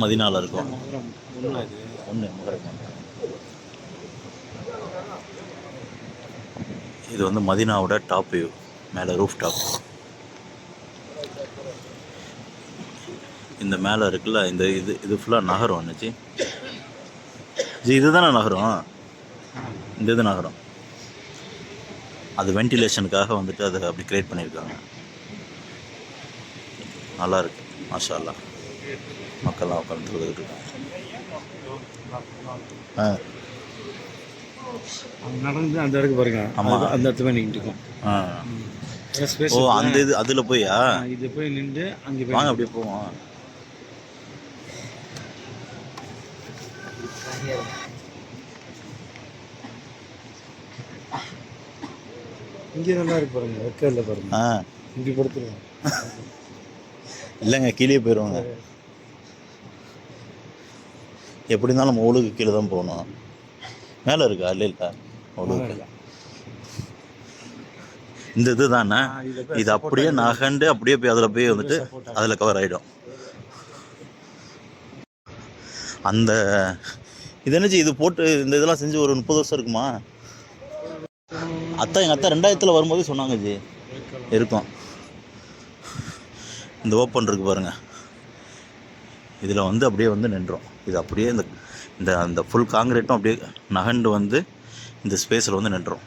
மதினால இருக்கும். ஒன்று இது வந்து மதினாவோட டாப் வியூ, மேலே ரூஃப் டாப். இந்த மேலே இருக்குல்ல, இந்த இது ஃபுல்லாக நகரம் வந்துச்சு ஜி. இதுதானே நகரம், இந்த இது நகரம். அது வென்டிலேஷனுக்காக வந்துட்டு அதை அப்படி கிரியேட் பண்ணியிருக்காங்க. நல்லா இருக்கு, மாஷா அல்லாஹ். மக்கள்லாம் உட்காந்து தொழுதுட்டு இருக்காங்க. நடந்து அந்த இடத்துக்கு பாருங்க. ஆமாம், அந்த இடத்துல நின்றுட்டு இருக்கோம். ஓ அந்த இது அதில் போயா? இது போய் நின்று அங்கே போய் வாங்க அப்படியே போவோம். இங்கே நல்லா இருக்கு பாருங்க. வெக்கையில் பாருங்க. இங்கே படுத்துருவோம். இல்லைங்க, கீழே போயிடுவாங்க. எப்படி இருந்தாலும் நம்ம ஒழுகு கீழே தான் போகணும். மேலே இருக்கா? இல்லை இல்லை, ஒழுகு இந்த இது தானே. இது அப்படியே நகண்டு அப்படியே போய் அதில் போய் வந்துட்டு அதில் கவர் ஆகிடும். அந்த இது என்னச்சு, இது போட்டு இந்த இதெல்லாம் செஞ்சு ஒரு 30 வருஷம் இருக்குமா? எங்கள் அத்தை 2000 வரும்போது சொன்னாங்க ஜி இருக்கும். இந்த ஓப்பன் இருக்கு பாருங்க, இதில் வந்து அப்படியே வந்து நின்றோம். இது அப்படியே இந்த அந்த ஃபுல் காங்கிரீட்டும் அப்படியே நகண்டு வந்து இந்த ஸ்பேஸில் வந்து நின்றோம்.